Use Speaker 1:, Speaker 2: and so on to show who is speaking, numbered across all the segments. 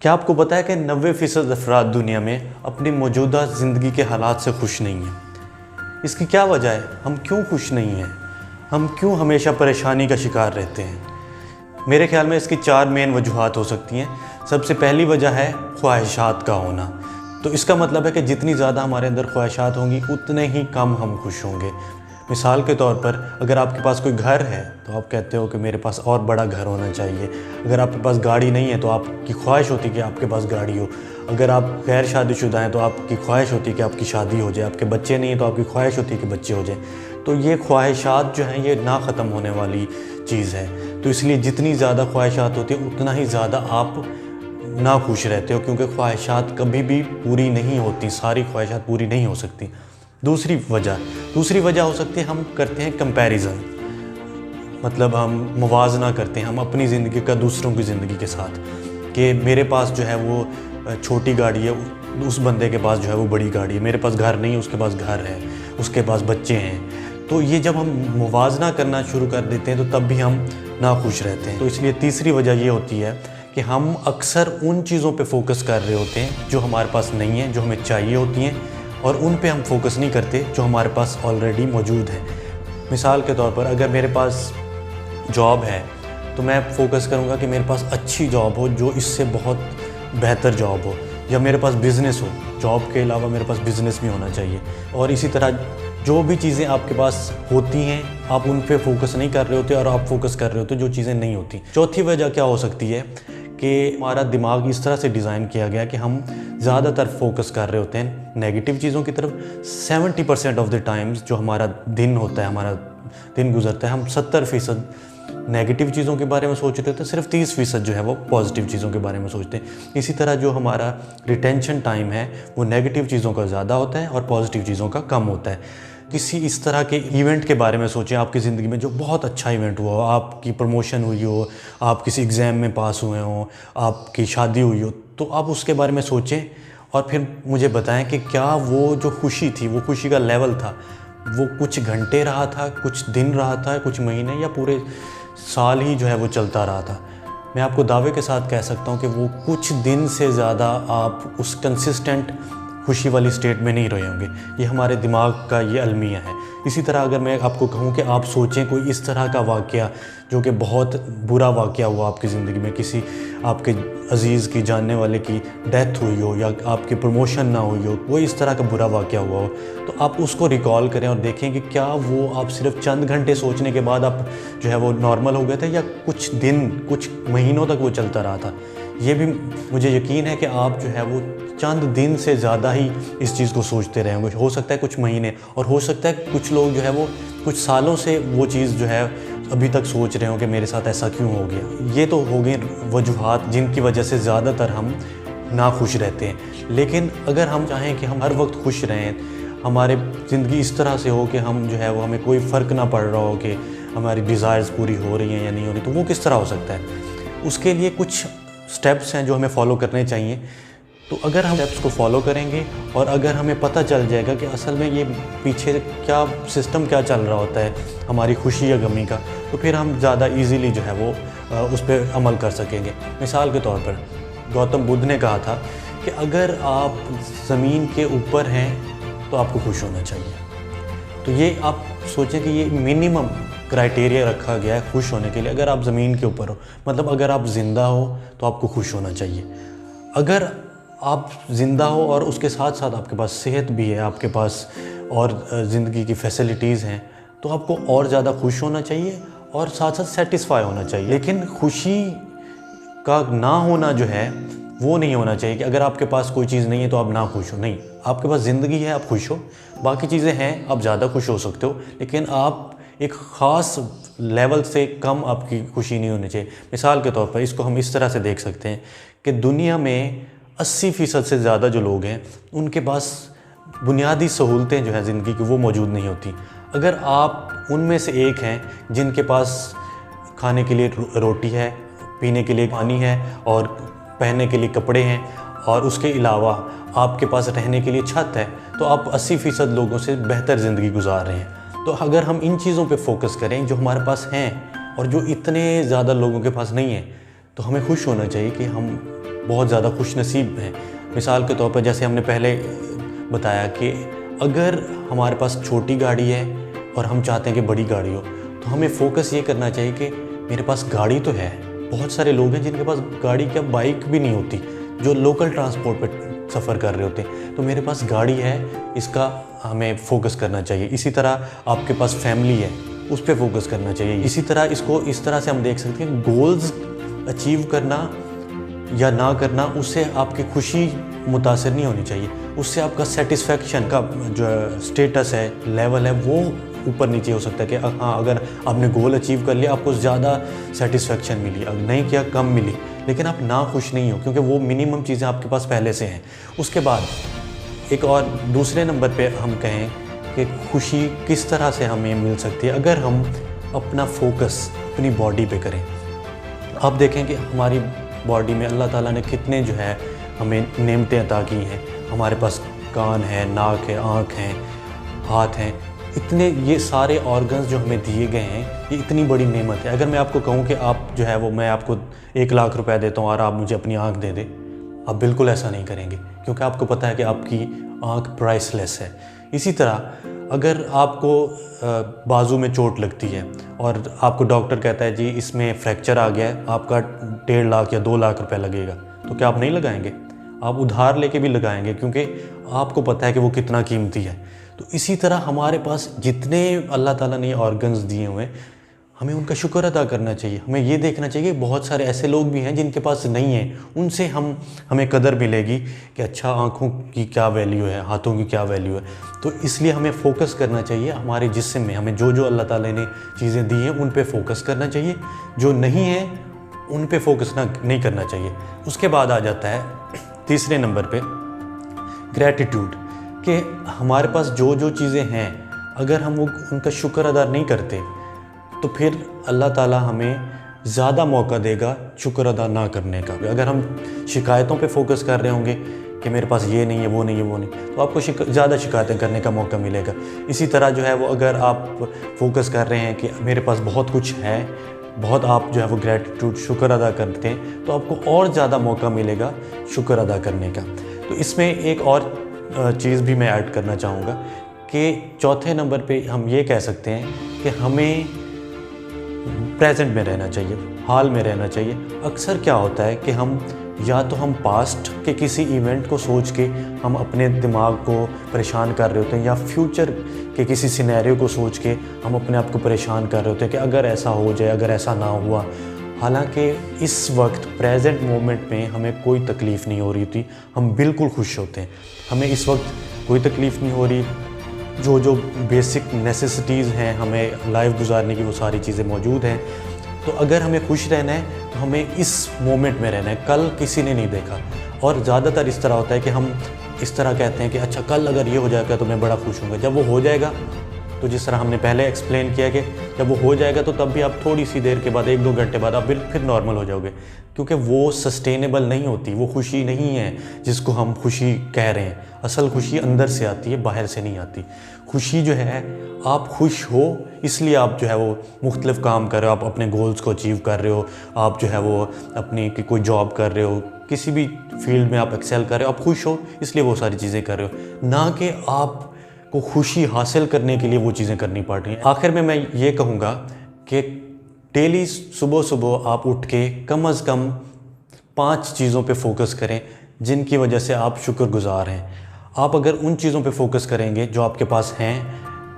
Speaker 1: क्या आपको पता है कि 90% अफराद दुनिया में अपनी मौजूदा ज़िंदगी के हालात से खुश नहीं हैं। इसकी क्या वजह है? हम क्यों खुश नहीं हैं? हम क्यों हमेशा परेशानी का शिकार रहते हैं? मेरे ख्याल में इसकी 4 मेन वजूहात हो सकती हैं। सबसे पहली वजह है ख्वाहिशात का होना। तो इसका मतलब है कि जितनी ज़्यादा हमारे अंदर ख्वाहिशात होंगी उतने ही कम हम खुश होंगे। मिसाल के तौर पर अगर आपके पास कोई घर है तो आप कहते हो कि मेरे पास और बड़ा घर होना चाहिए। अगर आपके पास गाड़ी नहीं है तो आपकी ख्वाहिश होती है कि आपके पास गाड़ी हो। अगर आप गैर शादीशुदा हैं तो आपकी ख्वाहिश होती है कि आपकी शादी हो जाए। आपके बच्चे नहीं हैं तो आपकी ख्वाहिश होती है कि बच्चे हो जाएं। तो ये ख्वाहिशात जो हैं ये ना ख़त्म होने वाली चीज़ है। तो इसलिए जितनी ज़्यादा ख्वाहिशात होती है उतना ही ज़्यादा आप ना खुश रहते हो, क्योंकि ख्वाहिशात कभी भी पूरी नहीं होती, सारी ख्वाहिशात पूरी नहीं हो सकती। दूसरी वजह हो सकती है हम करते हैं कंपैरिज़न, मतलब हम मुवाजना करते हैं हम अपनी ज़िंदगी का दूसरों की ज़िंदगी के साथ, कि मेरे पास जो है वो छोटी गाड़ी है, उस बंदे के पास जो है वो बड़ी गाड़ी है, मेरे पास घर नहीं है उसके पास घर है, उसके पास बच्चे हैं। तो ये जब हम मुवाजना करना शुरू कर देते हैं तो तब भी हम नाखुश रहते हैं। तो इसलिए तीसरी वजह ये होती है कि हम अक्सर उन चीज़ों पे फोकस कर रहे होते हैं जो हमारे पास नहीं है, जो हमें चाहिए होती हैं, और उन पे हम फोकस नहीं करते जो हमारे पास ऑलरेडी मौजूद है। मिसाल के तौर पर अगर मेरे पास जॉब है तो मैं फोकस करूँगा कि मेरे पास अच्छी जॉब हो, जो इससे बहुत बेहतर जॉब हो, या मेरे पास बिज़नेस हो, जॉब के अलावा मेरे पास बिज़नेस भी होना चाहिए। और इसी तरह जो भी चीज़ें आपके पास होती हैं आप उन पे फोकस नहीं कर रहे होते और आप फोकस कर रहे होते जो चीज़ें नहीं होती। चौथी वजह क्या हो सकती है कि हमारा दिमाग इस तरह से डिज़ाइन किया गया कि हम ज़्यादातर फोकस कर रहे होते हैं नेगेटिव चीज़ों की तरफ। 70% ऑफ द टाइम्स जो हमारा दिन होता है, हमारा दिन गुजरता है, हम 70% नेगेटिव चीज़ों के बारे में सोच रहे होते हैं, सिर्फ 30% जो है वो पॉजिटिव चीज़ों के बारे में सोचते हैं। इसी तरह जो हमारा रिटेंशन टाइम है वो नेगेटिव चीज़ों का ज़्यादा होता है और पॉजिटिव चीज़ों का कम होता है। किसी इस तरह के इवेंट के बारे में सोचें, आपकी ज़िंदगी में जो बहुत अच्छा इवेंट हुआ हो, आपकी प्रमोशन हुई हो, आप किसी एग्ज़ाम में पास हुए हो, आपकी शादी हुई हो, तो आप उसके बारे में सोचें और फिर मुझे बताएं कि क्या वो जो खुशी थी, वो खुशी का लेवल था, वो कुछ घंटे रहा था, कुछ दिन रहा था, कुछ महीने, या पूरे साल ही जो है वो चलता रहा था। मैं आपको दावे के साथ कह सकता हूँ कि वो कुछ दिन से ज़्यादा आप उस कंसिस्टेंट खुशी वाली स्टेट में नहीं रहे होंगे। ये हमारे दिमाग का ये अलमिया है। इसी तरह अगर मैं आपको कहूँ कि आप सोचें कोई इस तरह का वाक़या जो कि बहुत बुरा वाक़या हुआ आपकी ज़िंदगी में, किसी आपके अज़ीज़ की, जानने वाले की डेथ हुई हो, या आपकी प्रमोशन ना हुई हो, कोई इस तरह का बुरा वाक़या हुआ हो, तो आप उसको रिकॉल करें और देखें कि क्या वो आप सिर्फ चंद घंटे सोचने के बाद आप जो है वो नॉर्मल हो गए थे, या कुछ दिन, कुछ महीनों तक वो चलता रहा था। ये भी मुझे यकीन है कि आप जो है वो चंद दिन से ज़्यादा ही इस चीज़ को सोचते रहे होंगे। हो सकता है कुछ महीने, और हो सकता है कुछ लोग जो है वो कुछ सालों से वो चीज़ जो है अभी तक सोच रहे हो कि मेरे साथ ऐसा क्यों हो गया। ये तो हो गई वजूहात जिनकी वजह से ज़्यादातर हम नाखुश रहते हैं। लेकिन अगर हम चाहें कि हम हर वक्त खुश रहें, हमारे ज़िंदगी इस तरह से हो कि हम जो है वो हमें कोई फ़र्क ना पड़ रहा हो कि हमारी डिज़ायर्स पूरी हो रही हैं या नहीं हो रही, तो वो किस तरह हो सकता है? उसके लिए कुछ स्टेप्स हैं जो हमें फॉलो करने चाहिए। तो अगर हम स्टेप्स को फॉलो करेंगे और अगर हमें पता चल जाएगा कि असल में ये पीछे क्या सिस्टम क्या चल रहा होता है हमारी खुशी या गमी का, तो फिर हम ज़्यादा इजीली जो है वो उस पर अमल कर सकेंगे। मिसाल के तौर पर गौतम बुद्ध ने कहा था कि अगर आप ज़मीन के ऊपर हैं तो आपको खुश होना चाहिए। तो ये आप सोचें कि ये मिनिमम क्राइटेरिया रखा गया है खुश होने के लिए। अगर आप ज़मीन के ऊपर हो, मतलब अगर आप ज़िंदा हो तो आपको खुश होना चाहिए। अगर आप ज़िंदा हो और उसके साथ साथ आपके पास सेहत भी है, आपके पास और ज़िंदगी की फैसिलिटीज़ हैं, तो आपको और ज़्यादा खुश होना चाहिए और साथ साथ सेटिस्फाई होना चाहिए। लेकिन खुशी का ना होना जो है वो नहीं होना चाहिए कि अगर आपके पास कोई चीज़ नहीं है तो आप ना खुश हो। नहीं, आपके पास ज़िंदगी है, आप खुश हो, बाकी चीज़ें हैं, आप ज़्यादा खुश हो सकते हो, लेकिन आप एक ख़ास लेवल से कम आपकी खुशी नहीं होनी चाहिए। मिसाल के तौर पर इसको हम इस तरह से देख सकते हैं कि दुनिया में 80% से ज़्यादा जो लोग हैं उनके पास बुनियादी सहूलतें जो हैं ज़िंदगी की वो मौजूद नहीं होती। अगर आप उनमें से एक हैं जिनके पास खाने के लिए रोटी है, पीने के लिए पानी है और पहनने के लिए कपड़े हैं, और उसके अलावा आपके पास रहने के लिए छत है, तो आप 80% लोगों से बेहतर ज़िंदगी गुजार रहे हैं। तो अगर हम इन चीज़ों पे फोकस करें जो हमारे पास हैं और जो इतने ज़्यादा लोगों के पास नहीं है, तो हमें खुश होना चाहिए कि हम बहुत ज़्यादा खुशनसीब हैं। मिसाल के तौर पर जैसे हमने पहले बताया कि अगर हमारे पास छोटी गाड़ी है और हम चाहते हैं कि बड़ी गाड़ी हो, तो हमें फोकस ये करना चाहिए कि मेरे पास गाड़ी तो है। बहुत सारे लोग हैं जिनके पास गाड़ी क्या बाइक भी नहीं होती, जो लोकल ट्रांसपोर्ट पर सफ़र कर रहे होते हैं। तो मेरे पास गाड़ी है, इसका हमें फोकस करना चाहिए। इसी तरह आपके पास फैमिली है, उस पर फोकस करना चाहिए। इसी तरह इसको इस तरह से हम देख सकते हैं, गोल्स अचीव करना या ना करना, उससे आपकी खुशी मुतासर नहीं होनी चाहिए। उससे आपका सेटिस्फेक्शन का जो स्टेटस है, लेवल है, वो ऊपर नीचे हो सकता है कि हाँ, अगर आपने गोल अचीव कर लिया, आपको ज़्यादा सेटिस्फेक्शन मिली, अगर नहीं किया कम मिली, लेकिन आप ना खुश नहीं हो क्योंकि वो मिनिमम चीज़ें आपके पास पहले से हैं। उसके बाद एक और दूसरे नंबर पे हम कहें कि खुशी किस तरह से हमें मिल सकती है, अगर हम अपना फोकस अपनी बॉडी पे करें। आप देखें कि हमारी बॉडी में अल्लाह ताला ने कितने जो है हमें नेमतें अता की हैं। हमारे पास कान है, नाक है, आँख हैं, हाथ हैं, इतने ये सारे ऑर्गन्स जो हमें दिए गए हैं, ये इतनी बड़ी नेमत है। अगर मैं आपको कहूँ कि आप जो है वो मैं आपको 1 लाख रुपए देता हूँ और आप मुझे अपनी आँख दे दें, आप बिल्कुल ऐसा नहीं करेंगे क्योंकि आपको पता है कि आपकी आँख प्राइसलेस है। इसी तरह अगर आपको बाजू में चोट लगती है और आपको डॉक्टर कहता है जी इसमें फ्रैक्चर आ गया है, आपका 1.5 लाख या 2 लाख रुपए लगेगा, तो क्या आप नहीं लगाएंगे? आप उधार लेके भी लगाएंगे क्योंकि आपको पता है कि वो कितना कीमती है। तो इसी तरह हमारे पास जितने अल्लाह ताला ने ऑर्गन्स दिए हुए हैं, हमें उनका शुक्र अदा करना चाहिए। हमें ये देखना चाहिए कि बहुत सारे ऐसे लोग भी हैं जिनके पास नहीं है, उनसे हमें कदर मिलेगी कि अच्छा आँखों की क्या वैल्यू है, हाथों की क्या वैल्यू है। तो इसलिए हमें फ़ोकस करना चाहिए हमारे जिस्म में। हमें जो जो अल्लाह ताला ने चीज़ें दी हैं उन पे फ़ोकस करना चाहिए, जो नहीं है उन पे फ़ोकस नहीं करना चाहिए। उसके बाद आ जाता है तीसरे नंबर पे ग्रैटिट्यूड, कि हमारे पास जो जो चीज़ें हैं अगर हम वो उनका शुक्र अदा नहीं करते तो फिर अल्लाह ताला हमें ज़्यादा मौका देगा शुक्र अदा ना करने का। अगर हम शिकायतों पे फोकस कर रहे होंगे कि मेरे पास ये नहीं है, वो नहीं है, वो नहीं, तो आपको ज़्यादा शिकायतें करने का मौका मिलेगा। इसी तरह जो है वो अगर आप फोकस कर रहे हैं कि मेरे पास बहुत कुछ है, बहुत आप जो है वो ग्रैटिट्यूड शुक्र अदा करते हैं, तो आपको और ज़्यादा मौका मिलेगा शुक्र अदा करने का। तो इसमें एक और चीज़ भी मैं ऐड करना चाहूँगा कि चौथे नंबर पे हम ये कह सकते हैं कि हमें प्रेजेंट में रहना चाहिए, हाल में रहना चाहिए। अक्सर क्या होता है कि हम पास्ट के किसी इवेंट को सोच के हम अपने दिमाग को परेशान कर रहे होते हैं, या फ्यूचर के किसी सिनेरियो को सोच के हम अपने आप को परेशान कर रहे होते हैं कि अगर ऐसा हो जाए, अगर ऐसा ना हुआ। हालांकि इस वक्त प्रेजेंट मोमेंट में हमें कोई तकलीफ़ नहीं हो रही होती, हम बिल्कुल खुश होते हैं। हमें इस वक्त कोई तकलीफ़ नहीं हो रही, जो बेसिक नेसेसिटीज़ हैं हमें लाइफ गुजारने की, वो सारी चीज़ें मौजूद हैं। तो अगर हमें खुश रहना है तो हमें इस मोमेंट में रहना है। कल किसी ने नहीं देखा, और ज़्यादातर इस तरह होता है कि हम इस तरह कहते हैं कि अच्छा कल अगर ये हो जाएगा तो मैं बड़ा खुश हूँगा। जब वो हो जाएगा तो जिस तरह हमने पहले एक्सप्लेन किया कि जब वो हो जाएगा तो तब भी आप थोड़ी सी देर के बाद, 1-2 घंटे बाद आप फिर नॉर्मल हो जाओगे, क्योंकि वो सस्टेनेबल नहीं होती, वो खुशी नहीं है जिसको हम खुशी कह रहे हैं। असल खुशी अंदर से आती है, बाहर से नहीं आती। खुशी जो है, आप खुश हो इसलिए आप जो है वो मुख्तलिफ काम कर रहे हो, आप अपने गोल्स को अचीव कर रहे हो, आप जो है वो अपनी कोई जॉब कर रहे हो, किसी भी फील्ड में आप एक्सेल कर रहे हो, आप खुश हो इसलिए वो सारी चीज़ें कर रहे हो, ना कि आप को खुशी हासिल करने के लिए वो चीज़ें करनी पड़ रही हैं। आखिर में मैं ये कहूँगा कि डेली सुबह सुबह आप उठ के कम से कम 5 चीज़ों पे फोकस करें जिनकी वजह से आप शुक्रगुजार हैं। आप अगर उन चीज़ों पे फोकस करेंगे जो आपके पास हैं,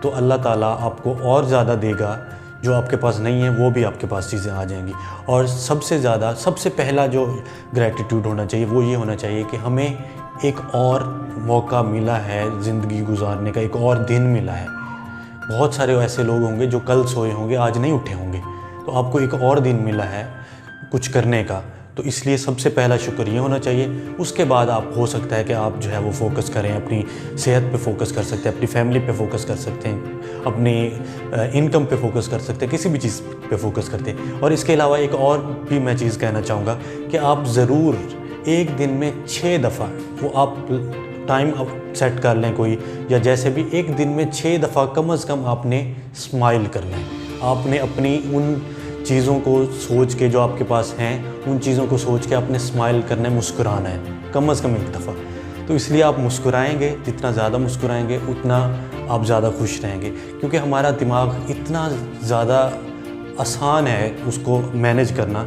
Speaker 1: तो अल्लाह ताला आपको और ज़्यादा देगा। जो आपके पास नहीं है वो भी आपके पास चीज़ें आ जाएंगी। और सबसे पहला जो ग्रैटिट्यूड होना चाहिए वो ये होना चाहिए कि हमें एक और मौका मिला है ज़िंदगी गुजारने का, एक और दिन मिला है। बहुत सारे ऐसे लोग होंगे जो कल सोए होंगे, आज नहीं उठे होंगे, तो आपको एक और दिन मिला है कुछ करने का। तो इसलिए सबसे पहला शुक्र ये होना चाहिए। उसके बाद आप हो सकता है कि आप जो है वो फोकस करें, अपनी सेहत पे फोकस कर सकते हैं, अपनी फैमिली पे फोकस कर सकते हैं, अपनी इनकम पे फोकस कर सकते हैं, किसी भी चीज़ पे फोकस करते हैं। और इसके अलावा एक और भी मैं चीज़ कहना चाहूँगा कि आप ज़रूर एक दिन में 6 दफ़ा, वो आप टाइम सेट कर लें कोई, या जैसे भी, एक दिन में 6 दफ़ा कम से कम आपने स्माइल करना है। आपने अपनी उन चीज़ों को सोच के जो आपके पास हैं, उन चीज़ों को सोच के आपने स्माइल करना है, मुस्कुराना है कम से कम एक दफ़ा। तो इसलिए आप मुस्कुराएंगे, जितना ज़्यादा मुस्कुराएंगे उतना आप ज़्यादा खुश रहेंगे, क्योंकि हमारा दिमाग इतना ज़्यादा आसान है उसको मैनेज करना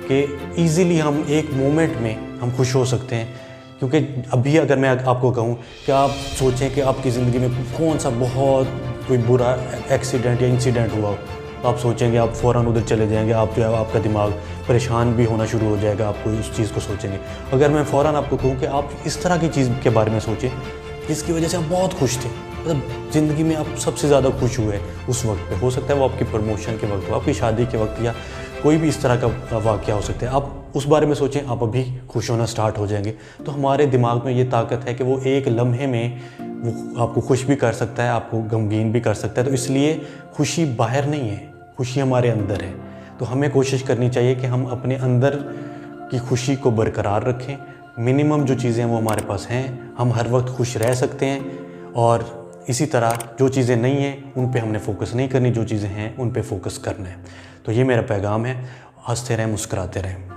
Speaker 1: कि ईज़िली हम एक मोमेंट में हम खुश हो सकते हैं। क्योंकि अभी अगर मैं आपको कहूँ कि आप सोचें कि आपकी ज़िंदगी में कौन सा बहुत कोई बुरा एक्सीडेंट या इंसिडेंट हुआ हो, तो आप सोचेंगे, आप फ़ौरन उधर चले जाएंगे, आप जो है आपका दिमाग परेशान भी होना शुरू हो जाएगा, आप कोई उस चीज़ को सोचेंगे। अगर मैं फ़ौरन आपको कहूँ कि आप इस तरह की चीज़ के बारे में सोचें जिसकी वजह से आप बहुत खुश थे, मतलब ज़िंदगी में आप सबसे ज़्यादा खुश हुए उस वक्त पे, हो सकता है वो आपकी प्रमोशन के वक्त हो, आपकी शादी के वक्त, या कोई भी इस तरह का वाक़या हो सकता है। आप उस बारे में सोचें, आप अभी खुश होना स्टार्ट हो जाएंगे। तो हमारे दिमाग में ये ताकत है कि वो एक लम्हे में वो आपको खुश भी कर सकता है, आपको गमगीन भी कर सकता है। तो इसलिए खुशी बाहर नहीं है, खुशी हमारे अंदर है। तो हमें कोशिश करनी चाहिए कि हम अपने अंदर की खुशी को बरकरार रखें। मिनिमम जो चीज़ें वो हमारे पास हैं, हम हर वक्त खुश रह सकते हैं। और इसी तरह जो चीज़ें नहीं हैं उन पे हमने फोकस नहीं करनी, जो चीज़ें हैं उन पे फोकस करना है। तो ये मेरा पैगाम है, हंसते रहें, मुस्कुराते रहें।